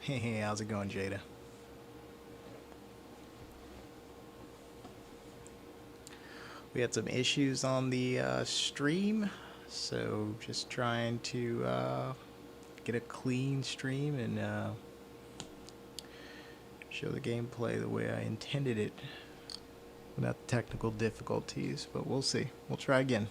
Hey, how's it going, Jada? We had some issues on the stream, so just trying to get a clean stream and show the gameplay the way I intended it without technical difficulties, but we'll see. We'll try again.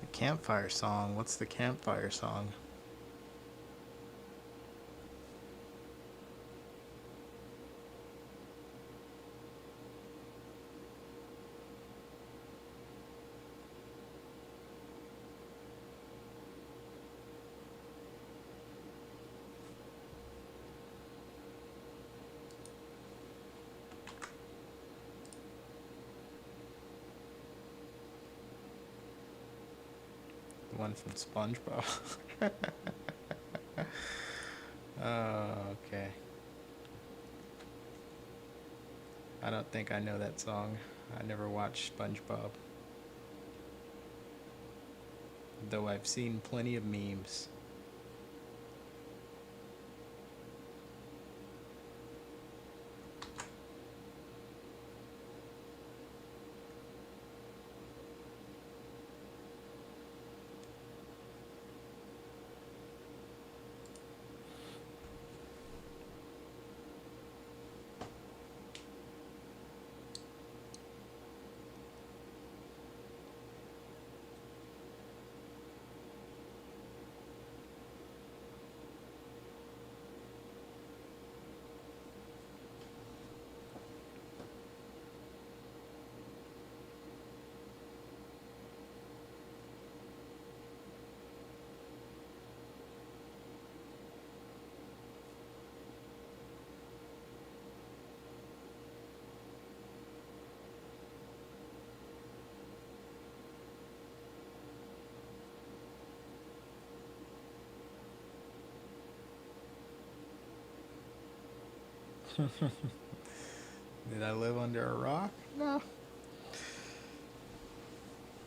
The campfire song. What's the campfire song? The one from SpongeBob. Oh, okay. I don't think I know that song. I never watched SpongeBob, though I've seen plenty of memes. Did I live under a rock? No.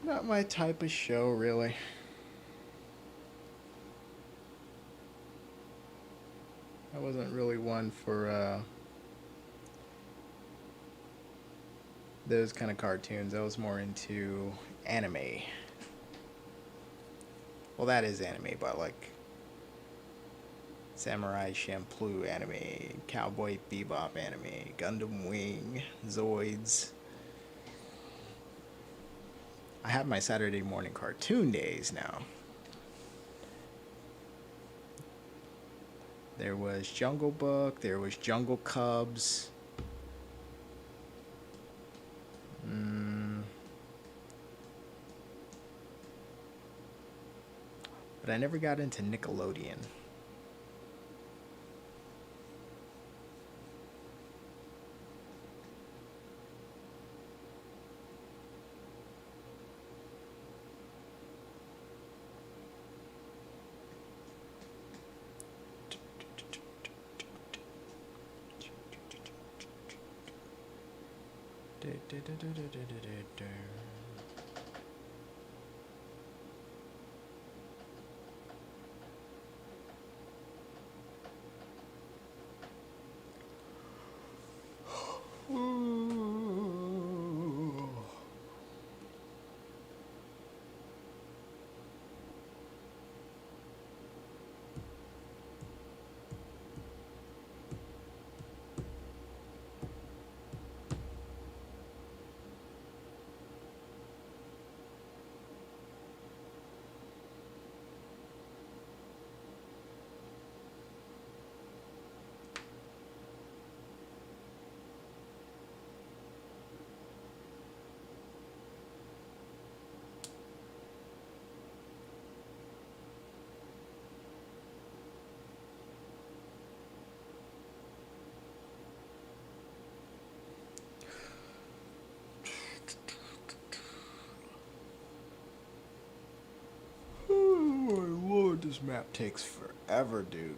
Not my type of show, really. I wasn't really one for those kind of cartoons. I was more into anime. Well, that is anime, but like Samurai Champloo anime, Cowboy Bebop anime, Gundam Wing, Zoids. I have my Saturday morning cartoon days now. There was Jungle Book, there was Jungle Cubs. But I never got into Nickelodeon. Oh my lord, this map takes forever, dude.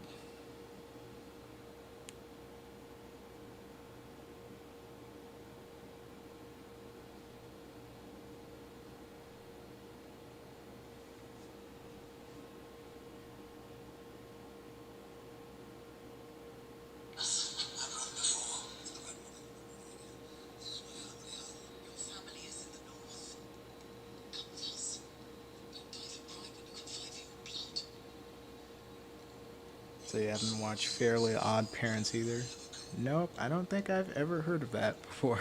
So you haven't watched Fairly Odd Parents either? Nope, I don't think I've ever heard of that before.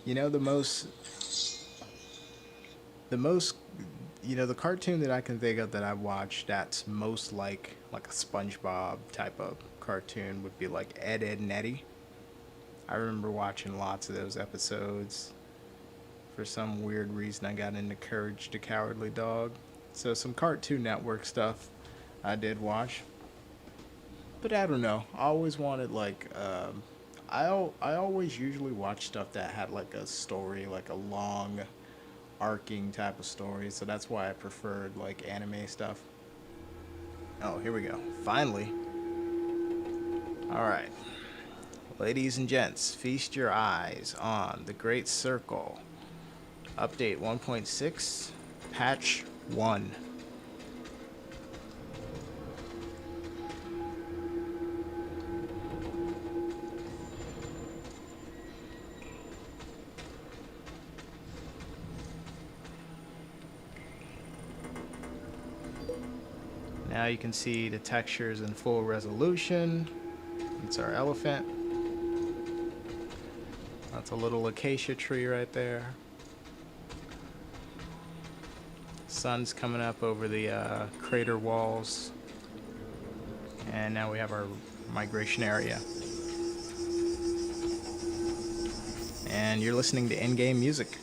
You know, the most, the cartoon that I can think of that I watched that's most like a SpongeBob type of cartoon would be like Ed, Edd n Eddy. I remember watching lots of those episodes. For some weird reason, I got into Courage the Cowardly Dog. So some Cartoon Network stuff I did watch. But I don't know. I always wanted I always usually watch stuff that had like a story, like a long arcing type of story. So that's why I preferred like anime stuff. Oh, here we go. Finally. All right. Ladies and gents, feast your eyes on the Great Circle. Update 1.6, patch 1. Now you can see the textures in full resolution. It's our elephant. That's a little acacia tree right there. Sun's coming up over the crater walls. And now we have our migration area. And you're listening to in-game music.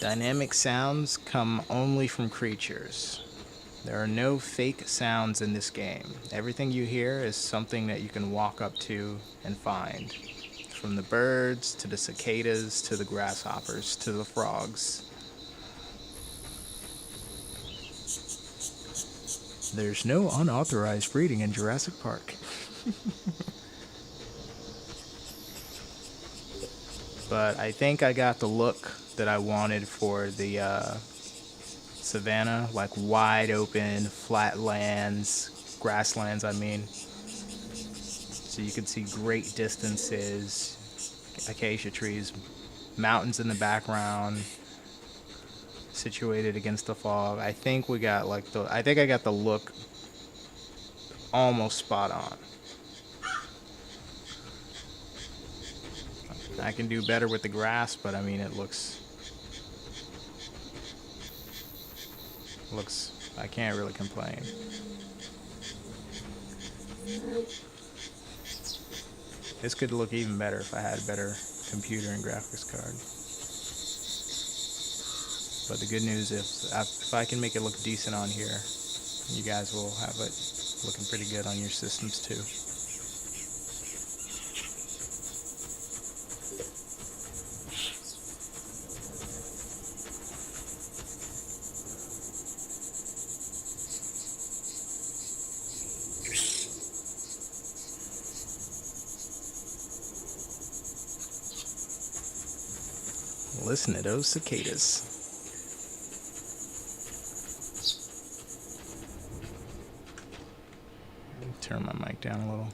Dynamic sounds come only from creatures. There are no fake sounds in this game. Everything you hear is something that you can walk up to and find. from the birds to the cicadas to the grasshoppers to the frogs. There's no unauthorized breeding in Jurassic Park. But I think I got the look that I wanted for the savanna, like wide open, flat lands, grasslands, I mean. So you can see great distances, acacia trees, mountains in the background, situated against the fog. I think we got like I think I got the look almost spot on. I can do better with the grass, but I mean, it looks, I can't really complain. This could look even better if I had a better computer and graphics card. But the good news is if I can make it look decent on here, you guys will have it looking pretty good on your systems too. Listen to those cicadas. Turn my mic down a little.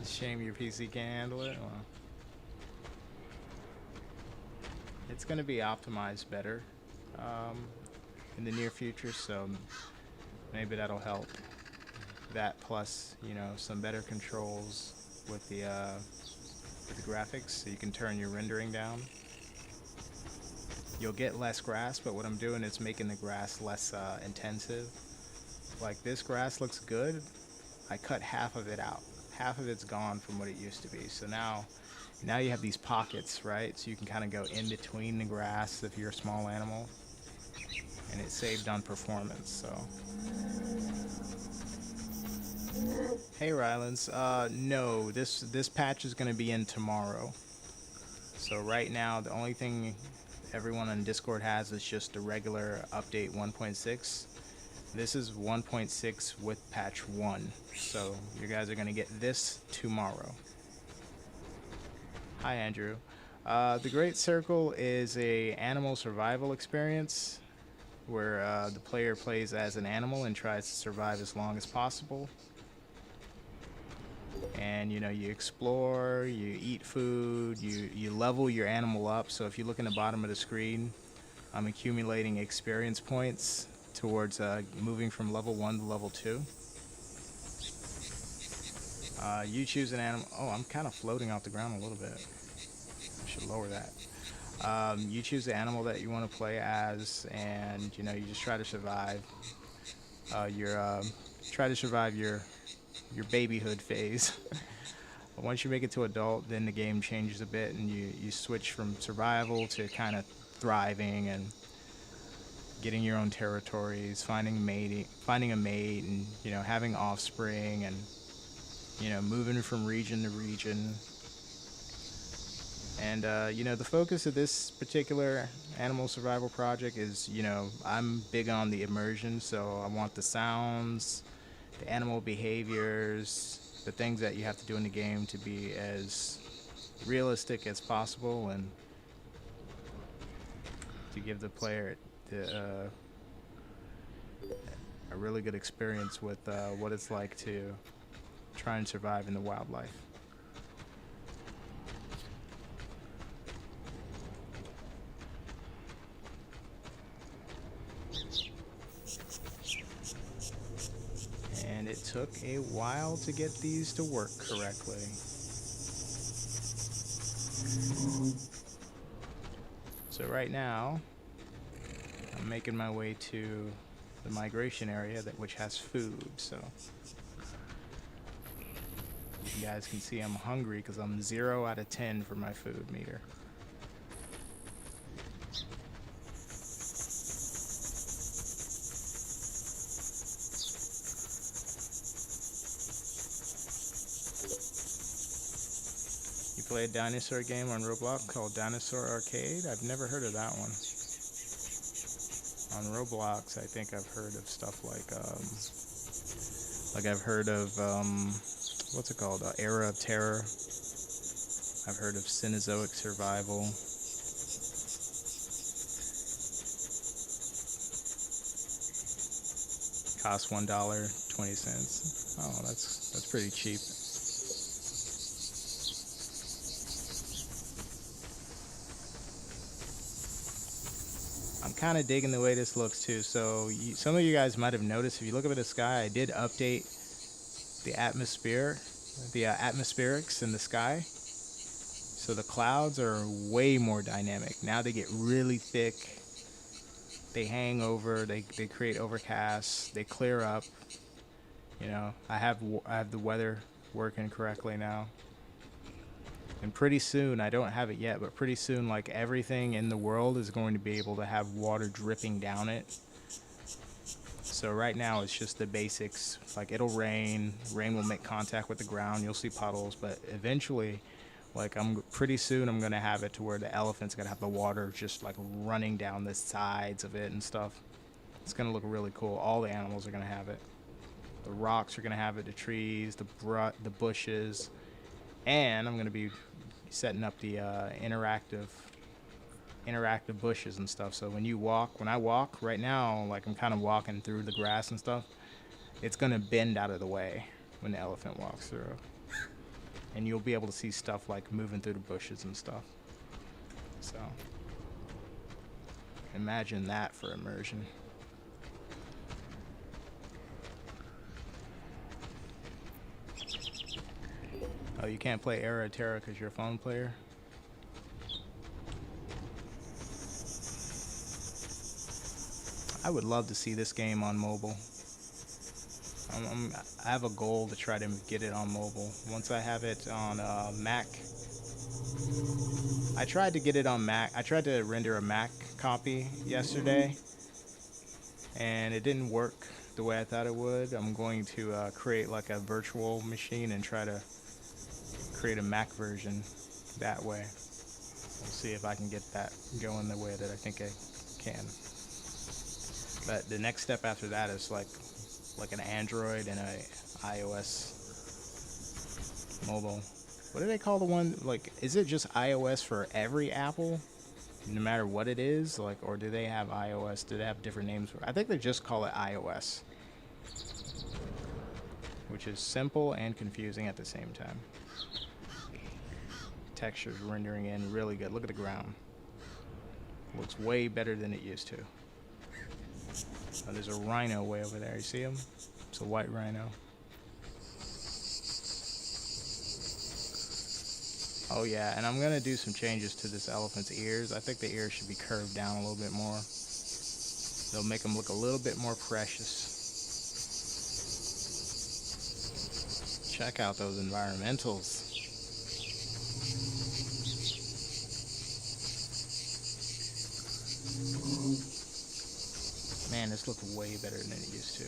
Shame your PC can't handle it. Well, it's going to be optimized better in the near future, so maybe that'll help. That plus, you know, some better controls with the graphics, so you can turn your rendering down. You'll get less grass, but what I'm doing is making the grass less intensive. Like this grass looks good. I cut half of it out. Half of it's gone from what it used to be. So now you have these pockets, right? So you can kind of go in between the grass if you're a small animal. And it saved on performance, so. Hey Rylands, no, this patch is going to be in tomorrow. So right now, the only thing everyone on Discord has is just a regular update 1.6. This is 1.6 with patch 1. So you guys are going to get this tomorrow. Hi Andrew. The Great Circle is a animal survival experience where the player plays as an animal and tries to survive as long as possible. And you know, you explore, you eat food, you level your animal up. So if you look in the bottom of the screen, I'm accumulating experience points towards moving from level 1 to level 2. You choose an animal. Oh, I'm kind of floating off the ground a little bit. I should lower that. You choose the animal that you want to play as, and you know, you just try to survive. Try to survive your babyhood phase. But once you make it to adult, then the game changes a bit, and you switch from survival to kind of thriving and getting your own territories, finding a mate, and you know, having offspring, and you know, moving from region to region. And you know, the focus of this particular animal survival project is, you know, I'm big on the immersion, so I want the sounds, the animal behaviors, the things that you have to do in the game to be as realistic as possible, and to give the player a really good experience with what it's like to try and survive in the wildlife. And it took a while to get these to work correctly. So right now, I'm making my way to the migration area which has food, so You guys can see I'm hungry because I'm 0 out of 10 for my food meter. You play a dinosaur game on Roblox called Dinosaur Arcade? I've never heard of that one. On Roblox, I think I've heard of stuff like I've heard of, what's it called? Era of Terror. I've heard of Cenozoic Survival. Cost $1.20. Oh, that's pretty cheap. I'm kind of digging the way this looks too. So some of you guys might have noticed if you look up at the sky, I did update the atmospherics in the sky. So the clouds are way more dynamic. Now they get really thick. They hang over. They create overcasts. They clear up. You know, I have the weather working correctly now. And pretty soon, I don't have it yet, but pretty soon, like everything in the world is going to be able to have water dripping down it. So right now it's just the basics. Like it'll rain will make contact with the ground. You'll see puddles, but eventually, like pretty soon I'm gonna have it to where the elephant's gonna have the water just like running down the sides of it and stuff. It's gonna look really cool. All the animals are gonna have it. The rocks are gonna have it. The trees, the bushes, and I'm gonna be setting up the interactive bushes and stuff. So when I walk right now, like I'm kind of walking through the grass and stuff, it's gonna bend out of the way when the elephant walks through, and you'll be able to see stuff like moving through the bushes and stuff. So imagine that for immersion. Oh, you can't play Era of Terror because you're a phone player? I would love to see this game on mobile. I have a goal to try to get it on mobile. Once I have it on Mac, I tried to get it on Mac. I tried to render a Mac copy yesterday, and it didn't work the way I thought it would. I'm going to create like a virtual machine and try to create a Mac version that way. We'll see if I can get that going the way that I think I can. But the next step after that is like an Android and a iOS mobile. What do they call the one? Like, is it just iOS for every Apple, no matter what it is? Like, or do they have iOS? Do they have different names? I think they just call it iOS, which is simple and confusing at the same time. Textures rendering in really good. Look at the ground. Looks way better than it used to. Oh, there's a rhino way over there. You see him? It's a white rhino. Oh yeah, and I'm gonna do some changes to this elephant's ears. I think the ears should be curved down a little bit more. They'll make them look a little bit more precious. Check out those environmentals. Man, this looks way better than it used to.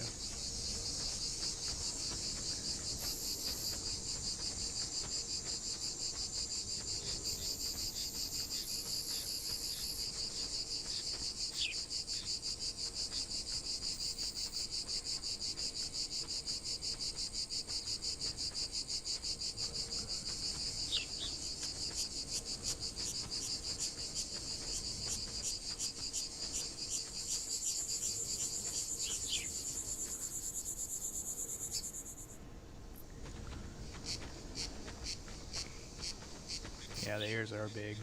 Yeah, the ears are big.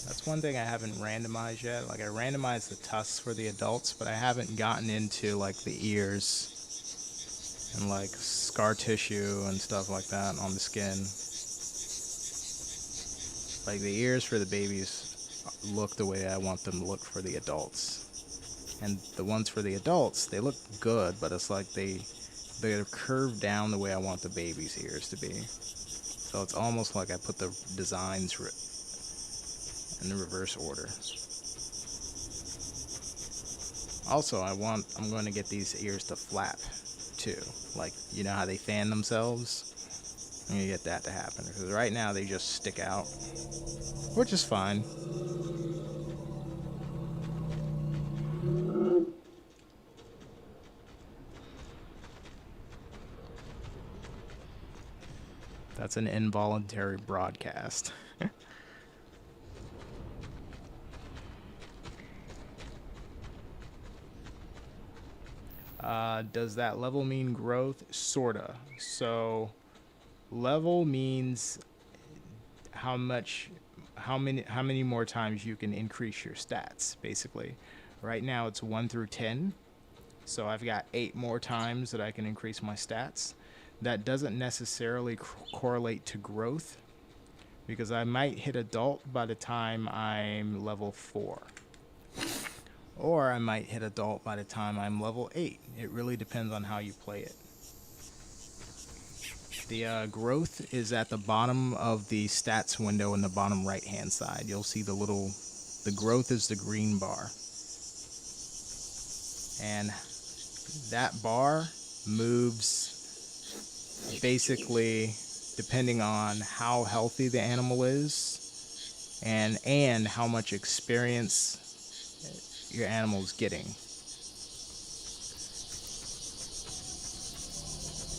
That's one thing I haven't randomized yet. Like I randomized the tusks for the adults, but I haven't gotten into like the ears and like scar tissue and stuff like that on the skin. Like the ears for the babies look the way I want them to look for the adults. And the ones for the adults, they look good, but it's like they they're curved down the way I want the baby's ears to be. So it's almost like I put the designs in the reverse order. Also, I'm going to get these ears to flap too. Like, you know how they fan themselves? I'm going to get that to happen because right now they just stick out, which is fine. That's an involuntary broadcast. Does that level mean growth? Sorta. So level means how much, how many more times you can increase your stats. Basically, right now it's 1 through 10. So I've got 8 more times that I can increase my stats. That doesn't necessarily correlate to growth because I might hit adult by the time I'm level 4. Or I might hit adult by the time I'm level 8. It really depends on how you play it. The growth is at the bottom of the stats window in the bottom right hand side. You'll see the growth is the green bar. And that bar moves basically depending on how healthy the animal is and how much experience your animal's getting.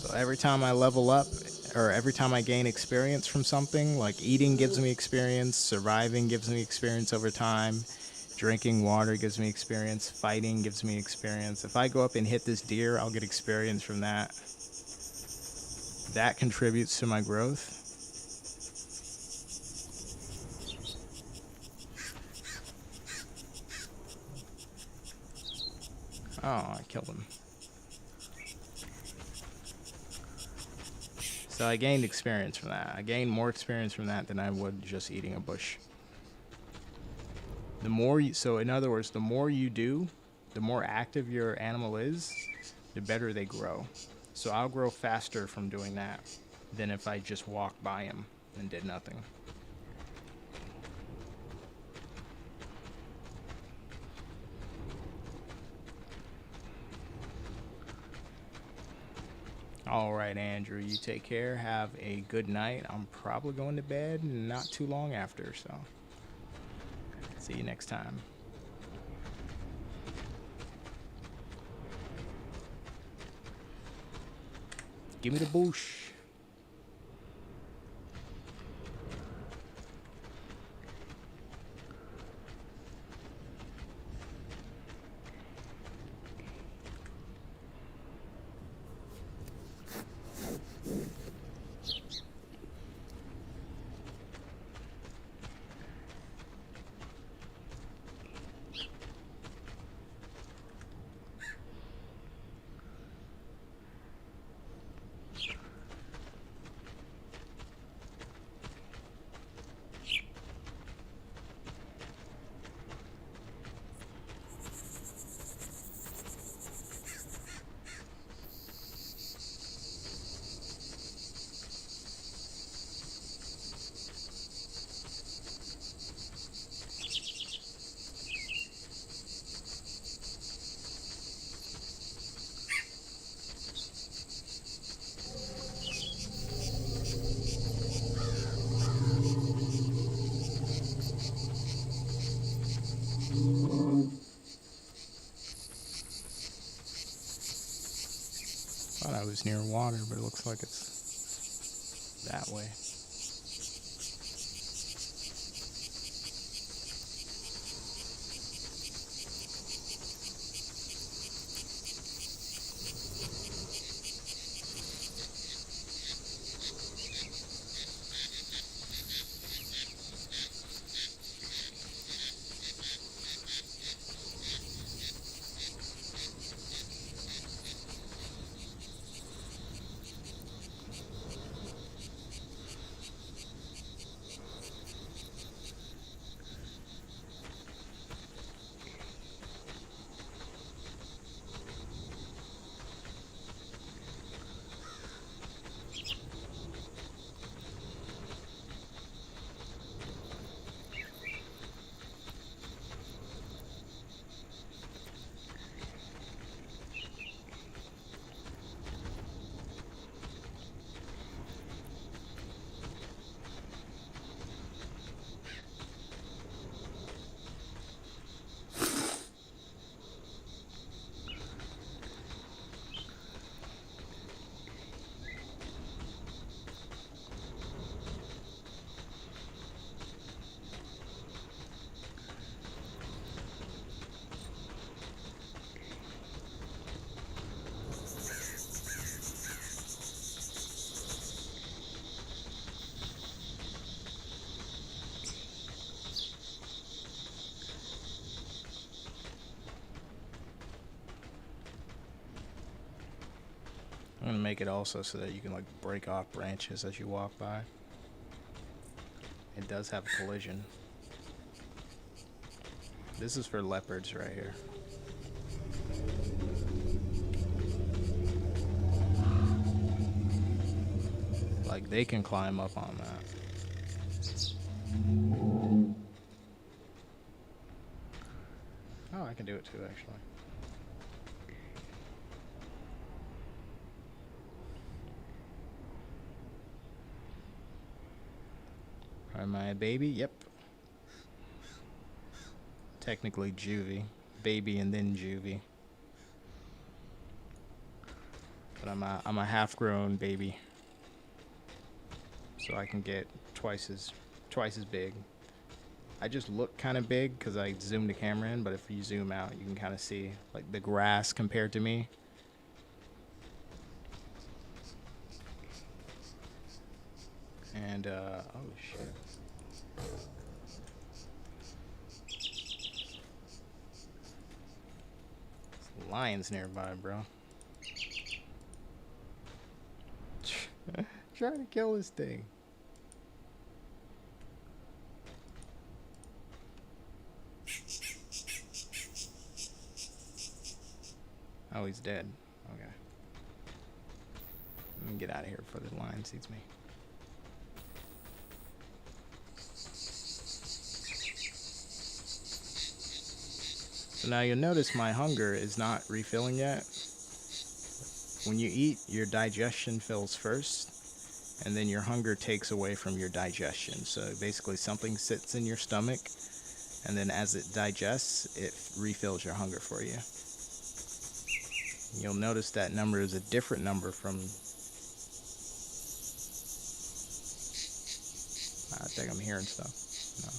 So every time I level up, or every time I gain experience from something, like eating gives me experience, surviving gives me experience over time, drinking water gives me experience, fighting gives me experience. If I go up and hit this deer, I'll get experience from that. That contributes to my growth. Oh, I killed him. So I gained experience from that. I gained more experience from that than I would just eating a bush. So in other words, the more you do, the more active your animal is, the better they grow. So I'll grow faster from doing that than if I just walked by him and did nothing. All right, Andrew, you take care. Have a good night. I'm probably going to bed not too long after, so see you next time. Give me the boosh. Thought I was near water, but it looks like it's that way. gonna make it also so that you can like break off branches as you walk by. It does have a collision. This is for leopards right here. Like they can climb up on that. Oh, I can do it too, actually. Am I a baby? Yep. Technically juvie. Baby and then juvie. But I'm a half-grown baby. So I can get twice as big. I just look kind of big because I zoomed the camera in, but if you zoom out, you can kind of see like the grass compared to me. And oh shit. There's lions nearby, bro. Trying to kill this thing. Oh, he's dead. Okay. Let me get out of here before the lion sees me. So now you'll notice my hunger is not refilling yet. When you eat, your digestion fills first, and then your hunger takes away from your digestion. So basically something sits in your stomach, and then as it digests, it refills your hunger for you. You'll notice that number is a different number from... I think I'm hearing stuff. No.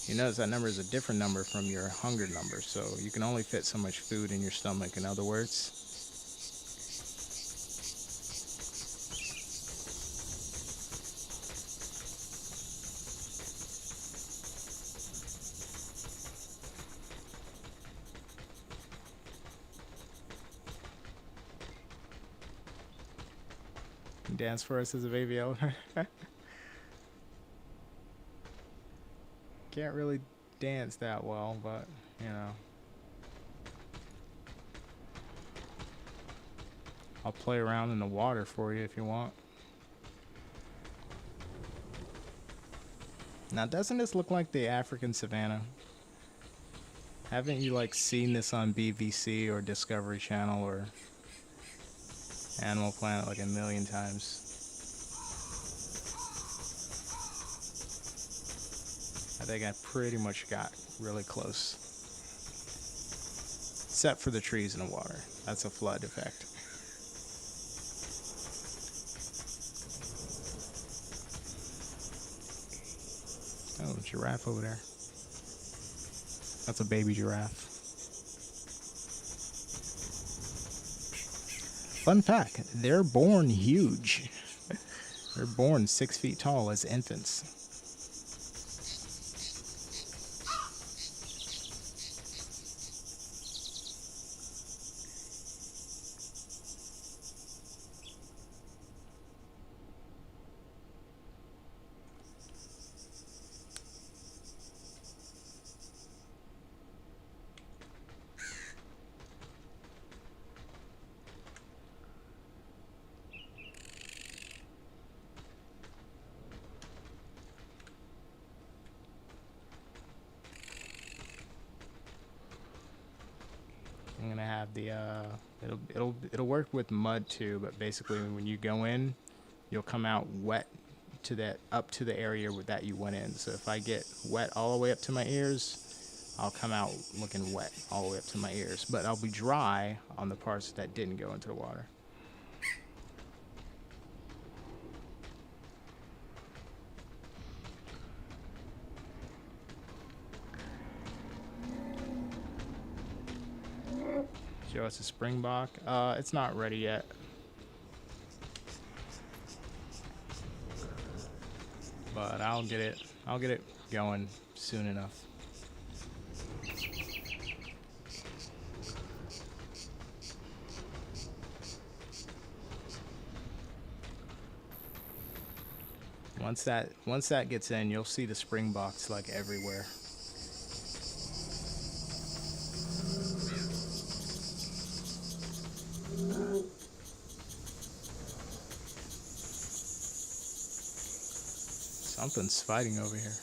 You notice that number is a different number from your hunger number, so you can only fit so much food in your stomach, in other words. Dance for us as a baby elephant. Can't really dance that well, but you know, I'll play around in the water for you if you want. Now, doesn't this look like the African savannah? Haven't you like seen this on BBC or Discovery Channel or Animal Planet like a million times? I think I pretty much got really close. Except for the trees and the water. That's a flood effect. Oh, giraffe over there. That's a baby giraffe. Fun fact, they're born huge. They're born 6 feet tall as infants. I'm gonna have the it'll work with mud too, but basically when you go in, you'll come out wet to that up to the area that you went in. So if I get wet all the way up to my ears, I'll come out looking wet all the way up to my ears, but I'll be dry on the parts that didn't go into the water. Show us a springbok. It's not ready yet. But I'll get it going soon enough. Once that gets in, you'll see the springboks like everywhere. Something's fighting over here.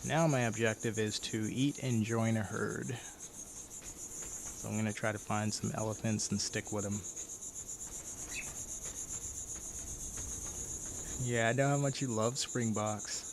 Now my objective is to eat and join a herd. So I'm going to try to find some elephants and stick with them. Yeah, I know how much you love springboks.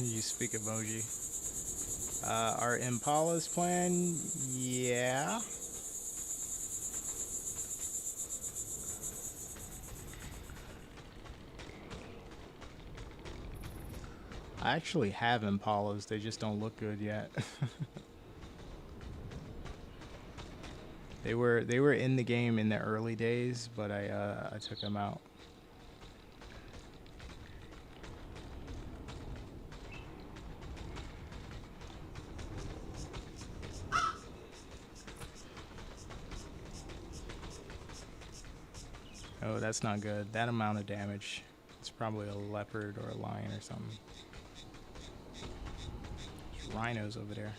You speak emoji. Are impalas plan? Yeah. I actually have impalas, they just don't look good yet. They were in the game in the early days, but I took them out. Oh, that's not good. That amount of damage. It's probably a leopard or a lion or something. There's rhinos over there.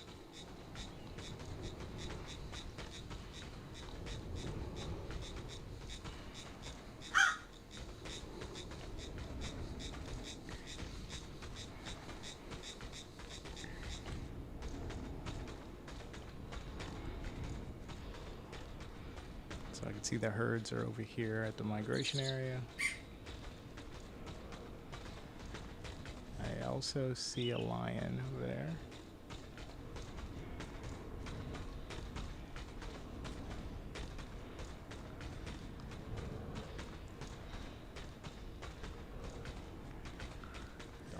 So I can see the herds are over here at the migration area. I also see a lion over there.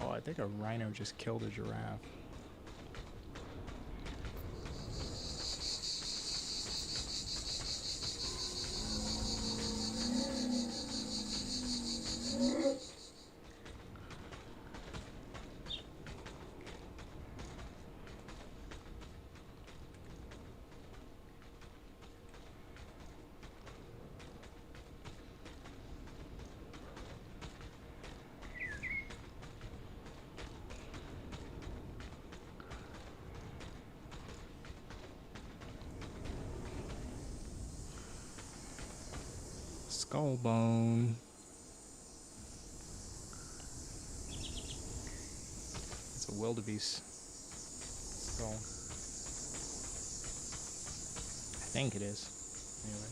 Oh, I think a rhino just killed a giraffe. Skull bone. It's a wildebeest skull. I think it is. Anyway.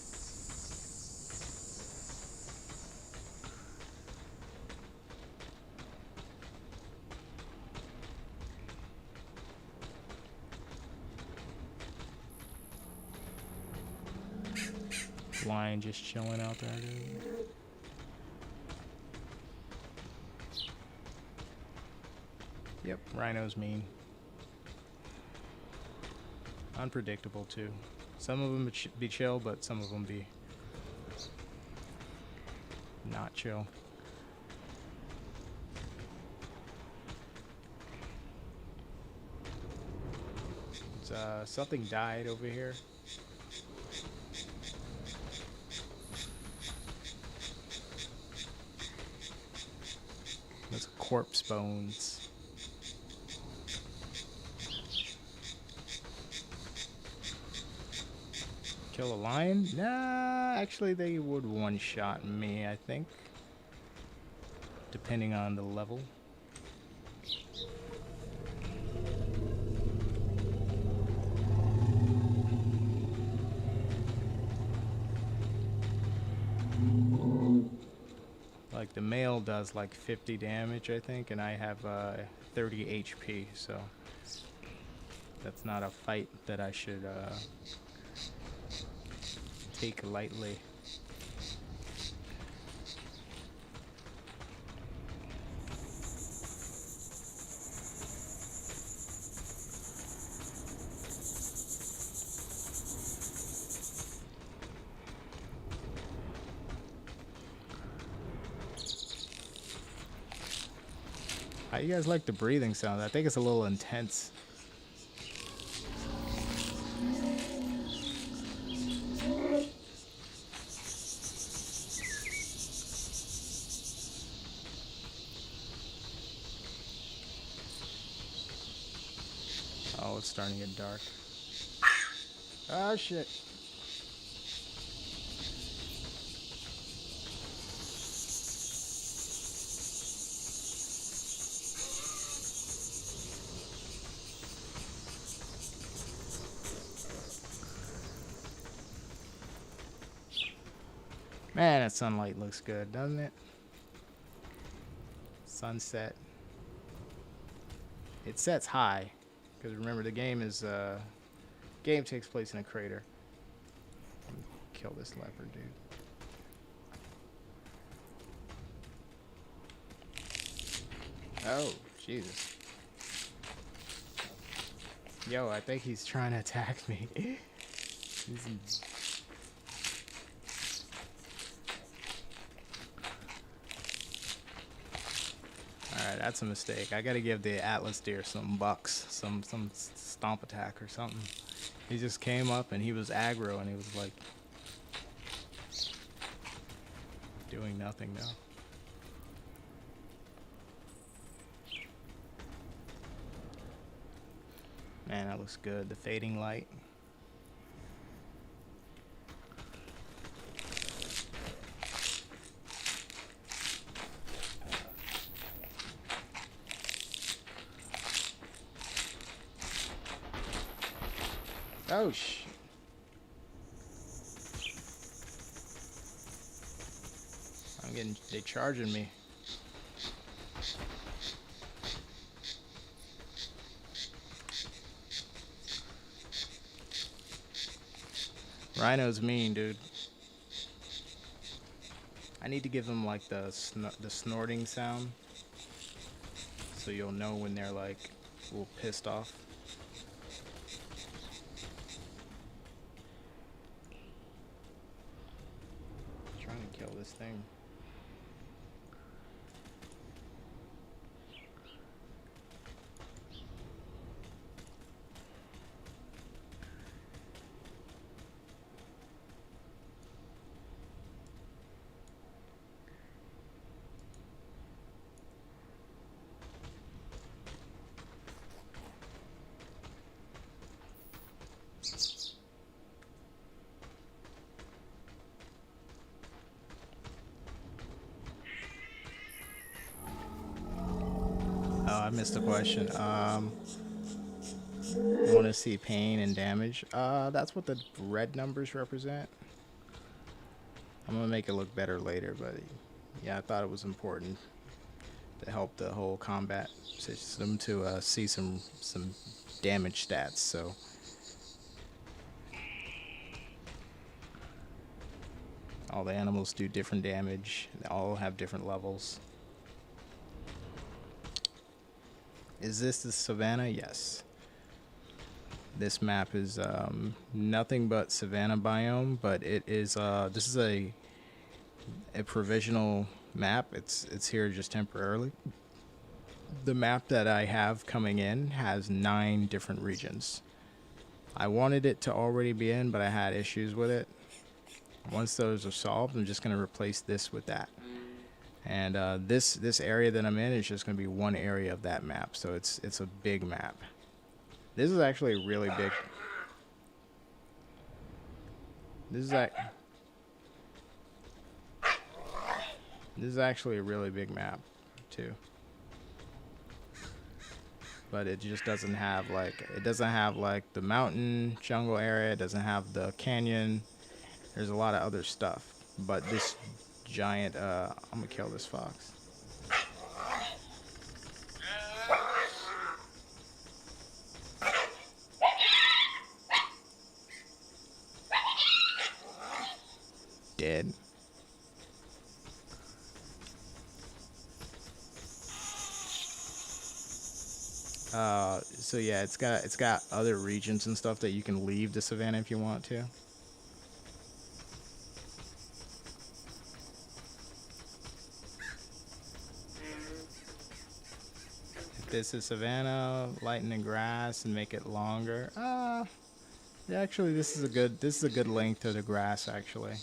Lion just chilling out there, dude. Yep, rhino's mean. Unpredictable too. Some of them would be chill, but some of them be not chill. Something died over here. Those corpse bones. Kill a lion? Nah, actually they would one-shot me, I think. Depending on the level. Like the male does like 50 damage, I think, and I have 30 HP, so that's not a fight that I should take lightly. How you guys like the breathing sound? I think it's a little intense. Oh, it's starting to get dark. Oh, shit. Man, that sunlight looks good, doesn't it? Sunset. It sets high, because remember the game takes place in a crater. Kill this leopard, dude. Oh, Jesus. Yo, I think he's trying to attack me. Alright, that's a mistake. I gotta give the Atlas deer some bucks, some stomp attack or something. He just came up and he was aggro and he was like doing nothing now. Man, that looks good. The fading light. Oh, shit. They charging me. Rhino's mean, dude. I need to give them like the snorting sound, so you'll know when they're like a little pissed off. I'm trying to kill this thing. Oh, I missed a question. Want to see pain and damage? That's what the red numbers represent. I'm gonna make it look better later, but yeah, I thought it was important to help the whole combat system to see some damage stats. So all the animals do different damage. They all have different levels. Is this the savannah? Yes. This map is nothing but savanna biome, but it is this is a provisional map. It's here just temporarily. The map that I have coming in has 9 different regions. I wanted it to already be in, but I had issues with it. Once those are solved, I'm just going to replace this with that. And this area that I'm in is just going to be one area of that map, so it's a big map. This is actually a really big. This is actually a really big map, too. But it just doesn't have like the mountain jungle area. It doesn't have the canyon. There's a lot of other stuff, but this giant, I'm gonna kill this fox. Dead. So yeah, it's got other regions and stuff that you can leave the savannah if you want to. If this is savannah, lighten the grass and make it longer. Actually, this is a good length to the grass actually.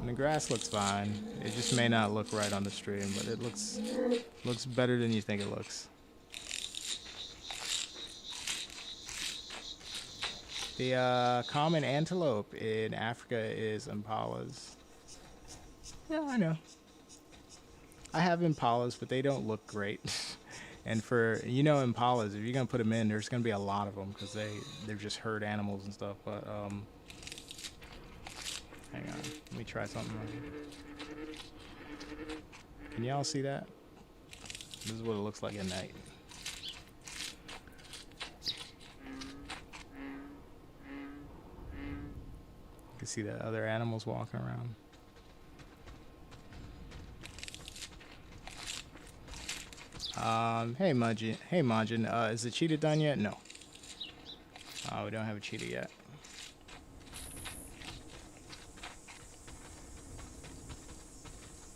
And the grass looks fine. It just may not look right on the stream, but it looks better than you think it looks. The common antelope in Africa is impalas. Yeah, I know. I have impalas, but they don't look great. And for impalas, if you're gonna put them in, there's gonna be a lot of them because they're just herd animals and stuff. But hang on, let me try something. Can y'all see that? This is what it looks like at night. You can see the other animals walking around. Hey Majin, is the cheetah done yet? No. We don't have a cheetah yet.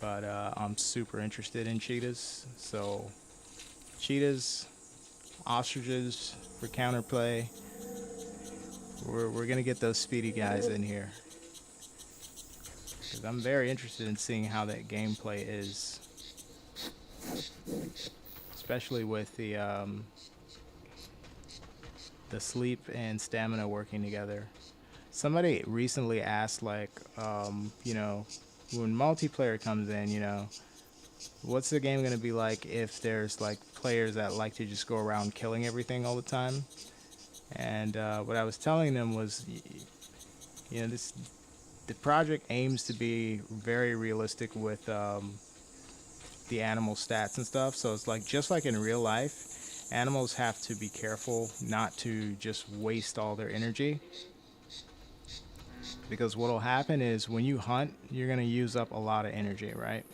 But I'm super interested in cheetahs. So cheetahs, ostriches for counterplay. We're gonna get those speedy guys in here. Because I'm very interested in seeing how that gameplay is. Especially with the sleep and stamina working together. Somebody recently asked, like, when multiplayer comes in, what's the game gonna be like if there's like players that like to just go around killing everything all the time? And what I was telling them was, the project aims to be very realistic with the animal stats and stuff. So it's like just like in real life, animals have to be careful not to just waste all their energy, because what'll happen is when you hunt, you're gonna use up a lot of energy, right?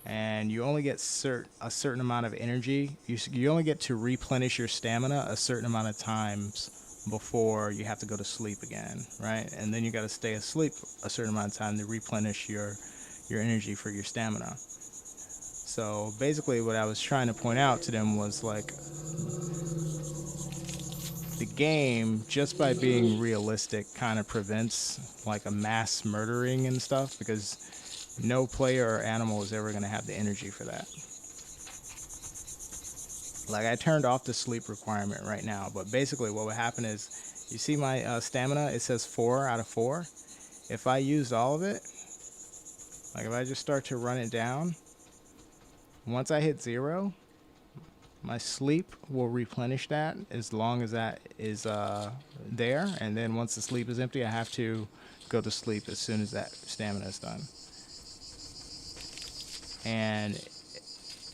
And you only get a certain amount of energy. You only get to replenish your stamina a certain amount of times before you have to go to sleep again, right? And then you got to stay asleep a certain amount of time to replenish your energy for your stamina. So basically what I was trying to point out to them was like the game, just by being realistic, kind of prevents like a mass murdering and stuff, because no player or animal is ever going to have the energy for that. Like I turned off the sleep requirement right now, but basically what would happen is, you see my stamina, it says 4 out of 4. If I used all of it, like if I just start to run it down, once I hit 0, my sleep will replenish that as long as that is there. And then once the sleep is empty, I have to go to sleep as soon as that stamina is done. And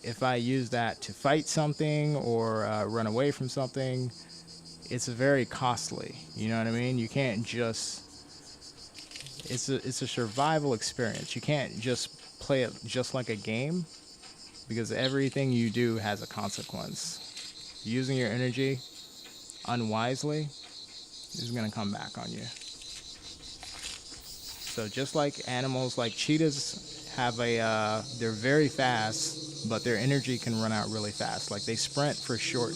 if I use that to fight something or run away from something, it's very costly. You know what I mean? You can't just... It's a survival experience. You can't just play it just like a game, because everything you do has a consequence. Using your energy unwisely is going to come back on you. So just like animals, like cheetahs have they're very fast, but their energy can run out really fast. Like they sprint for short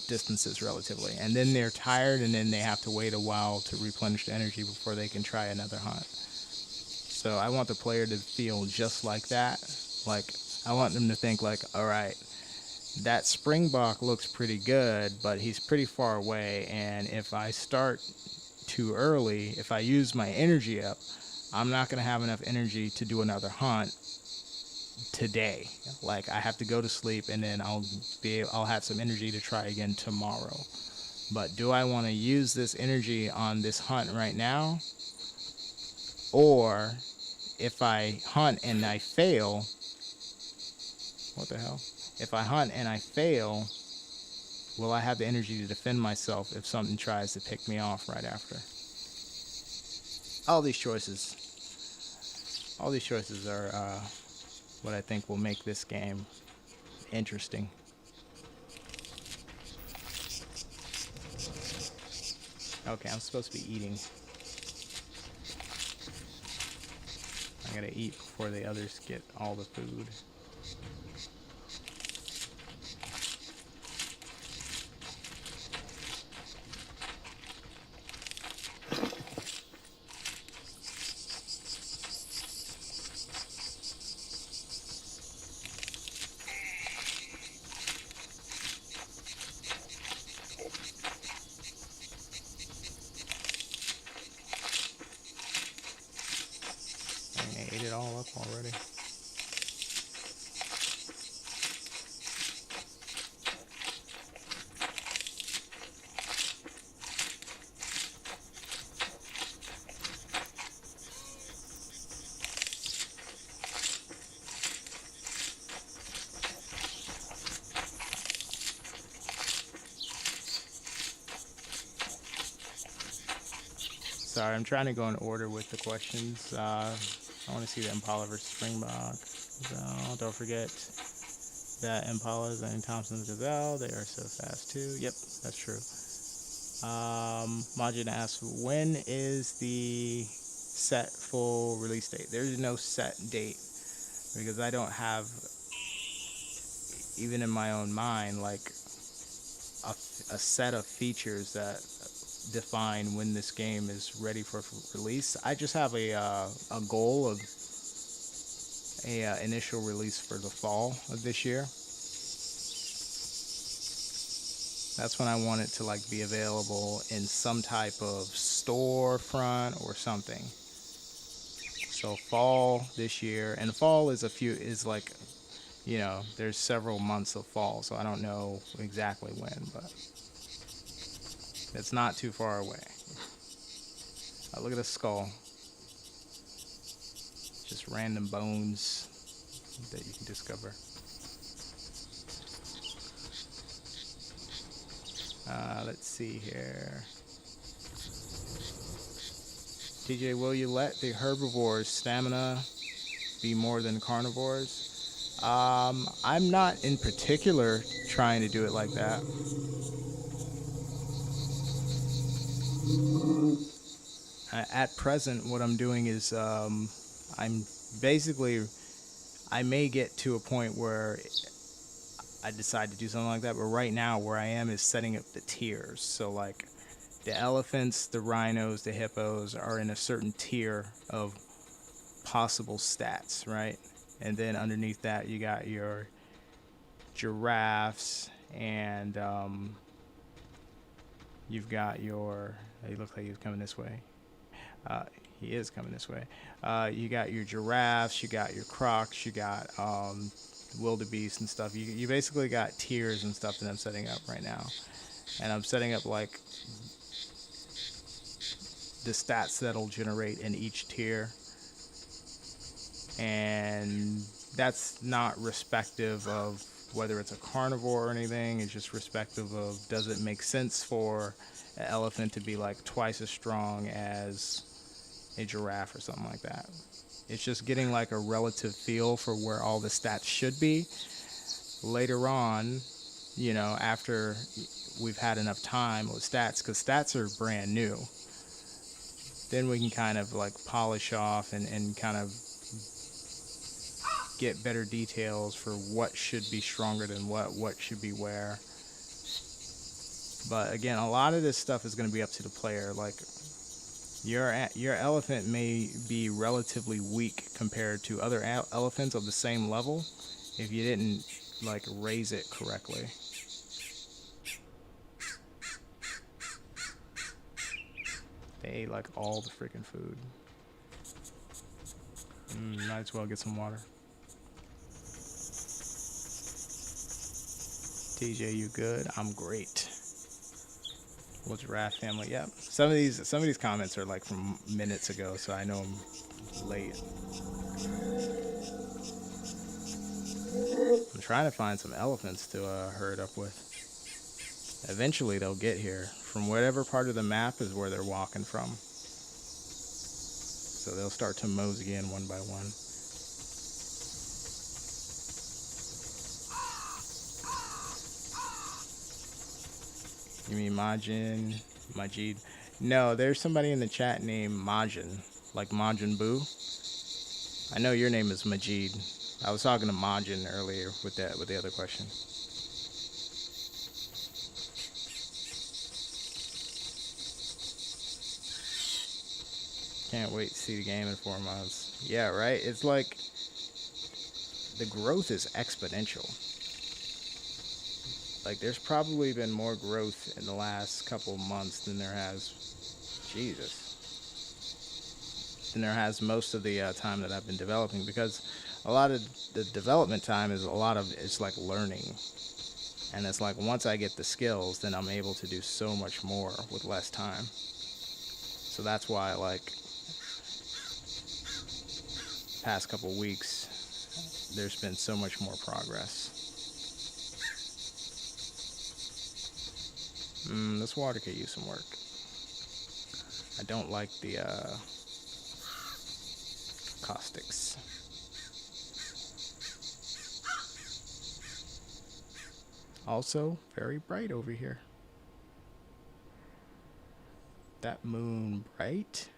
distances relatively, and then they're tired, and then they have to wait a while to replenish the energy before they can try another hunt. So I want the player to feel just like that. Like, I want them to think like, all right, that springbok looks pretty good, but he's pretty far away, and if I start too early, if I use my energy up, I'm not going to have enough energy to do another hunt today. Like, I have to go to sleep, and then I'll have some energy to try again tomorrow. But do I want to use this energy on this hunt right now? Or if I hunt and I fail, what the hell? If I hunt and I fail, will I have the energy to defend myself if something tries to pick me off right after? All these choices are what I think will make this game interesting. Okay, I'm supposed to be eating. I gotta eat before the others get all the food. I ate it all up already. Sorry, I'm trying to go in order with the questions. I want to see the Impala versus Springbok. So don't forget that Impalas and Thompson's Gazelle, they are so fast too. Yep, that's true. Majid asks, when is the set full release date? There's no set date because I don't have, even in my own mind, like a set of features that define when this game is ready for release. I just have a goal of a initial release for the fall of this year. That's when I want it to like be available in some type of storefront or something. So fall this year, and fall is like, you know, there's several months of fall, so I don't know exactly when, but it's not too far away. Look at the skull. Just random bones that you can discover. Let's see here. TJ, will you let the herbivores' stamina be more than carnivores? I'm not in particular trying to do it like that. At present, what I'm doing is I'm basically, I may get to a point where I decide to do something like that, but right now where I am is setting up the tiers. So like the elephants, the rhinos, the hippos are in a certain tier of possible stats, right? And then underneath that you got your giraffes, and you've got your, he looks like he's coming this way. He is coming this way. You got your giraffes, you got your crocs, you got wildebeest and stuff. You basically got tiers and stuff that I'm setting up right now. And I'm setting up like the stats that'll generate in each tier. And that's not respective of whether it's a carnivore or anything. It's just respective of, does it make sense for an elephant to be like twice as strong as a giraffe or something like that. It's just getting like a relative feel for where all the stats should be. Later on, you know, after we've had enough time with stats, because stats are brand new, then we can kind of like polish off and kind of get better details for what should be stronger than what should be where. But again, a lot of this stuff is going to be up to the player. Like your elephant may be relatively weak compared to other elephants of the same level if you didn't like raise it correctly. They ate like all the freaking food. Might as well get some water. TJ, you good? I'm great. What's Raft family? Yep. Some of these comments are like from minutes ago, so I know I'm late. I'm trying to find some elephants to herd up with. Eventually they'll get here. From whatever part of the map is where they're walking from. So they'll start to mosey in one by one. You mean Majid? No, there's somebody in the chat named Majin, like Majin Buu. I know your name is Majid. I was talking to Majin earlier with the other question. Can't wait to see the game in 4 months. Yeah, right? It's like the growth is exponential. Like there's probably been more growth in the last couple months than there has than there has most of the time that I've been developing, because a lot of the development time is it's like learning. And it's like once I get the skills, then I'm able to do so much more with less time. So that's why like past couple weeks there's been so much more progress. This water could use some work. I don't like the caustics. Also, very bright over here. That moon bright?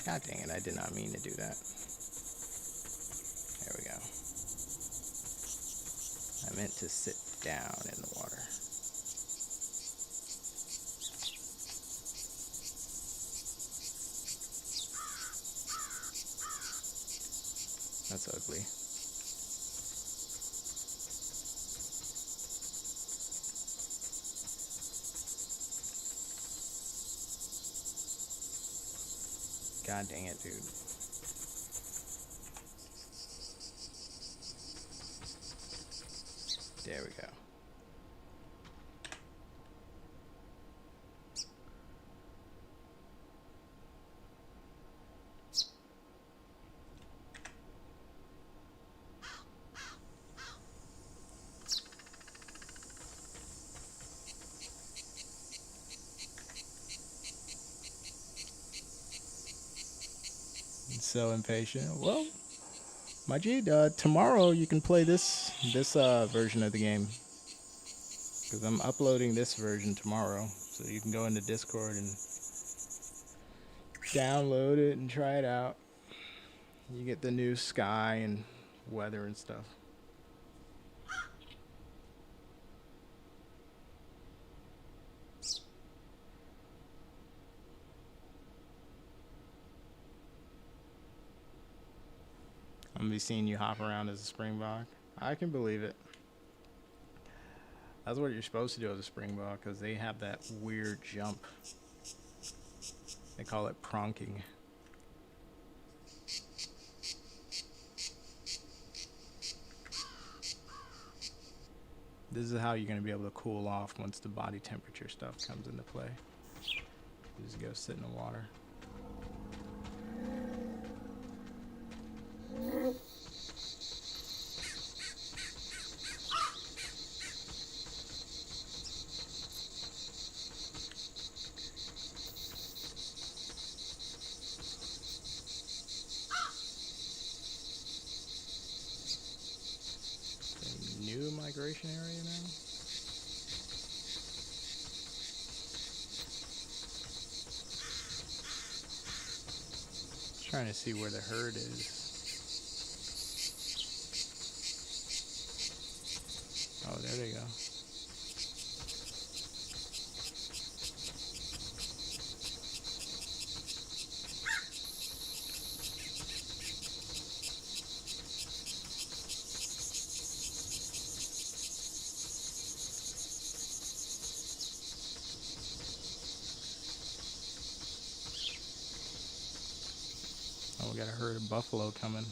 God dang it, I did not mean to do that. There we go. I meant to sit down in the water. That's ugly. God dang it, dude. There we go. So impatient. Well, Majid, tomorrow you can play this version of the game, because I'm uploading this version tomorrow, so you can go into Discord and download it and try it out. You get the new sky and weather and stuff. I'm gonna be seeing you hop around as a springbok. I can believe it. That's what you're supposed to do as a springbok, because they have that weird jump. They call it pronking. This is how you're going to be able to cool off once the body temperature stuff comes into play. You just go sit in the water. New migration area now? Trying to see where the herd is. Oh, there they go. we got a herd of buffalo coming.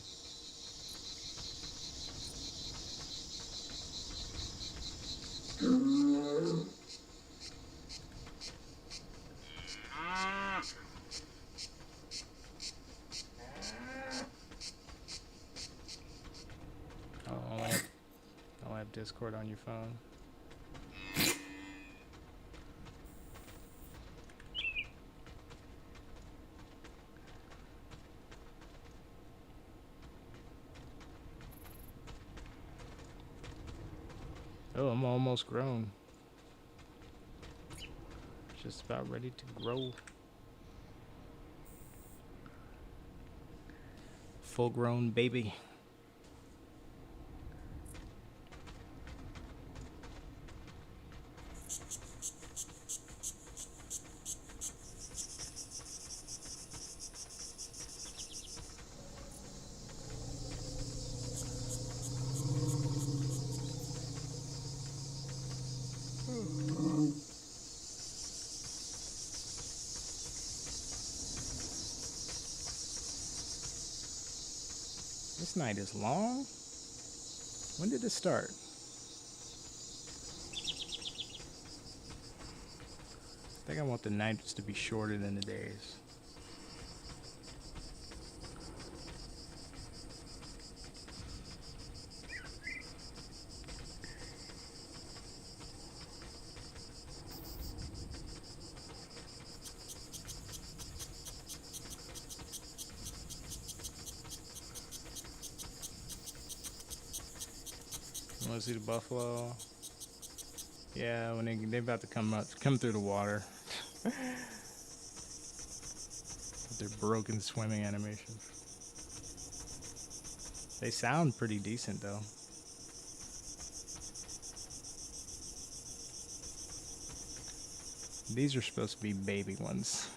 Oh, I'll have Discord on your phone. Oh, I'm almost grown. Just about ready to grow. Full grown baby. This night is long. When did it start? I think I want the nights to be shorter than the days. You want to see the buffalo? Yeah, when they're about to come through the water. With their broken swimming animations. They sound pretty decent though. These are supposed to be baby ones.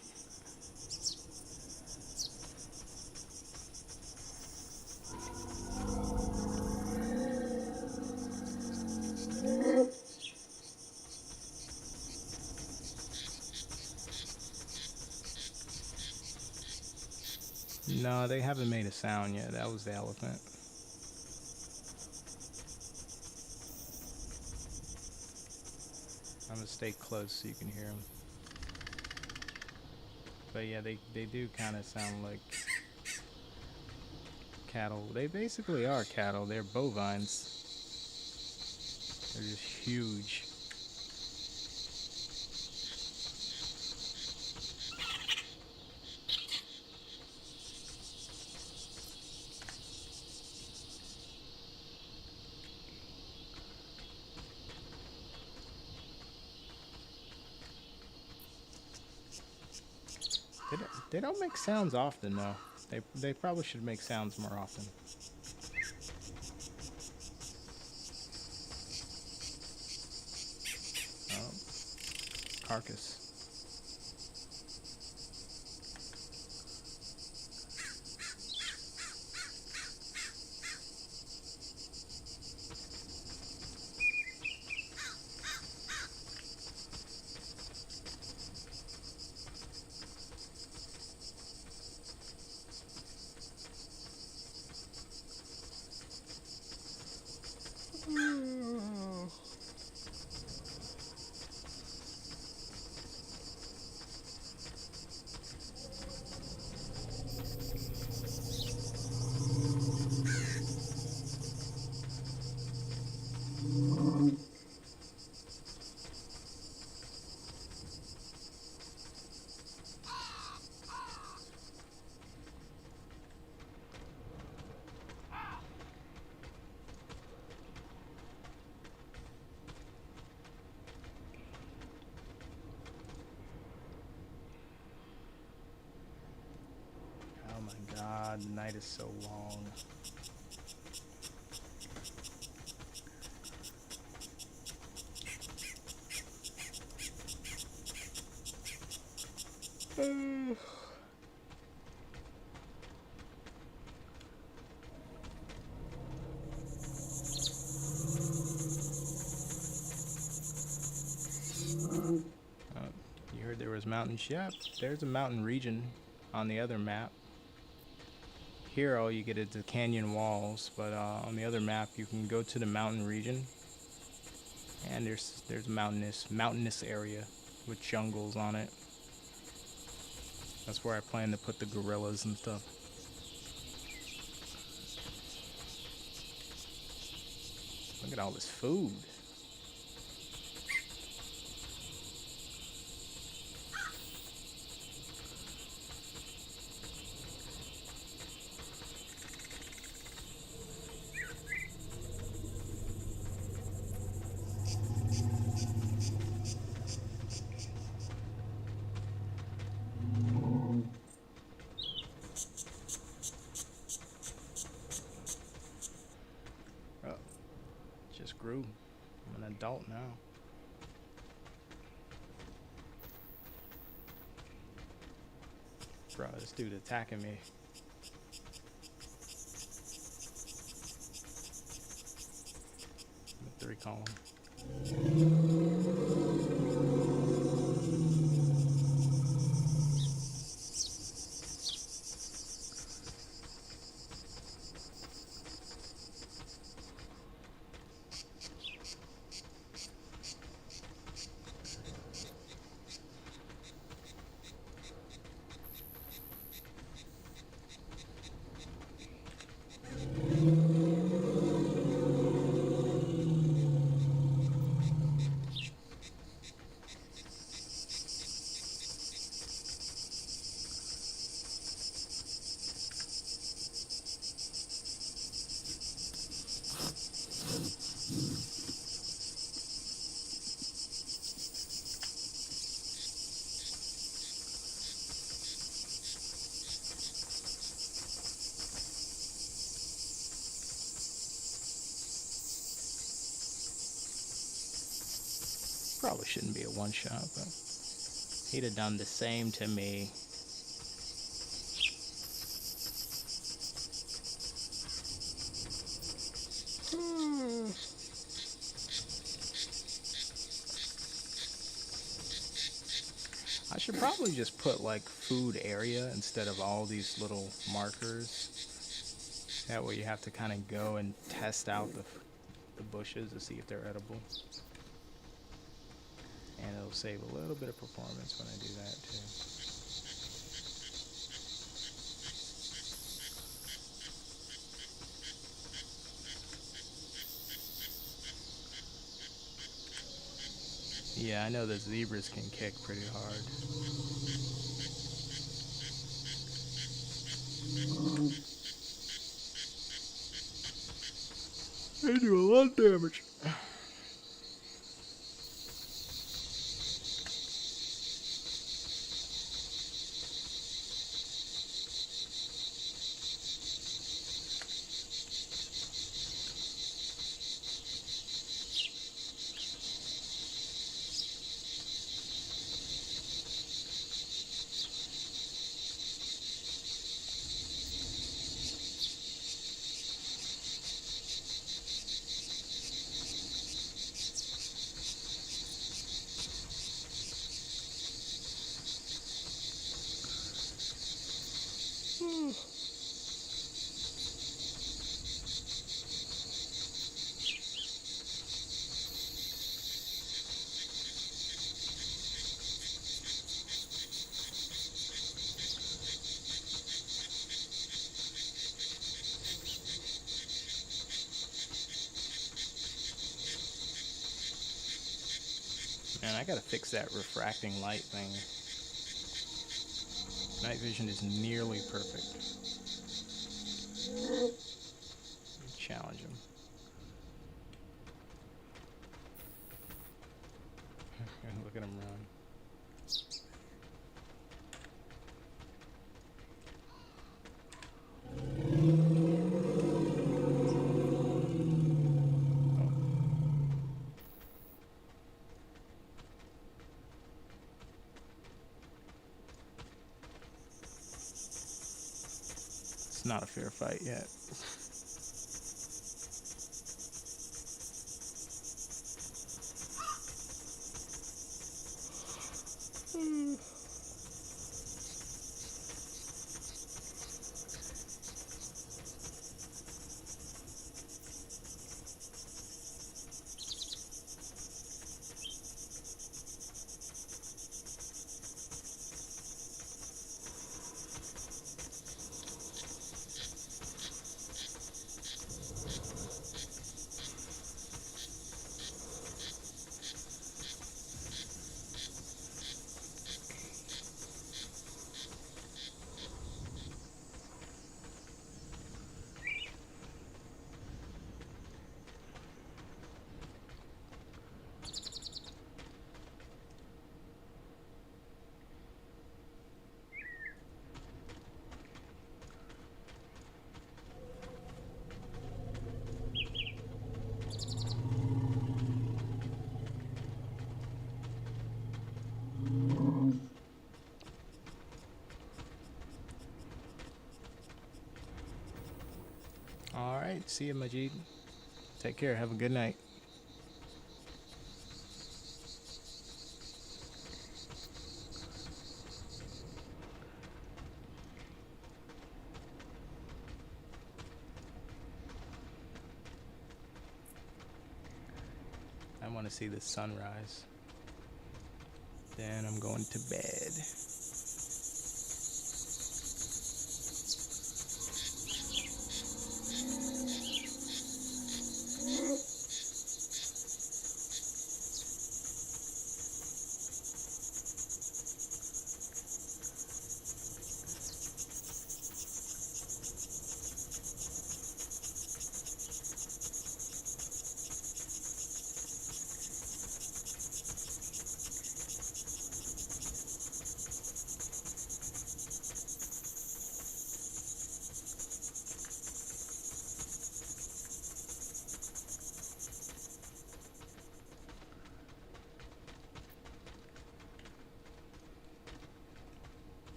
No, they haven't made a sound yet. That was the elephant. I'm gonna stay close so you can hear them. But yeah, they do kind of sound like cattle. They basically are cattle. They're bovines. They're just huge. They don't make sounds often though. They probably should make sounds more often. Oh, carcass. Oh my god, the night is so long. You heard there was mountains. Yeah, there's a mountain region on the other map. Here, all you get is the canyon walls, but on the other map, you can go to the mountain region, and there's mountainous area with jungles on it. That's where I plan to put the gorillas and stuff. Look at all this food. Oh, just grew. I'm an adult now. Bro, this dude attacking me. The 3 column. Probably shouldn't be a one-shot, but he'd have done the same to me. I should probably just put like food area instead of all these little markers. That way you have to kind of go and test out the bushes to see if they're edible. And it'll save a little bit of performance when I do that too. Yeah, I know that zebras can kick pretty hard. They do a lot of damage. Man, I gotta fix that refracting light thing. Night vision is nearly perfect. Challenge him. Look at him run. It's not a fair fight yet. See you, Majid. Take care. Have a good night. I want to see the sunrise. Then I'm going to bed.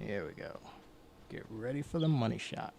Here we go. Get ready for the money shot.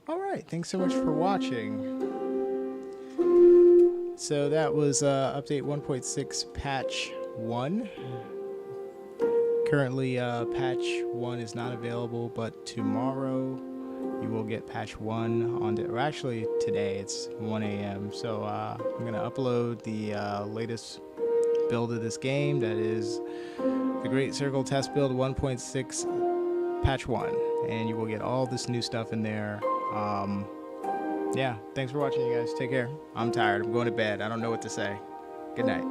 All right, thanks so much for watching. So that was update 1.6 patch 1. Currently, patch 1 is not available, but tomorrow you will get patch 1 on or actually today it's 1 a.m. So I'm going to upload the latest build of this game, that is the Great Circle Test Build 1.6 patch 1, and you will get all this new stuff in there. Yeah, thanks for watching, you guys. Take care. I'm tired. I'm going to bed. I don't know what to say. Good night.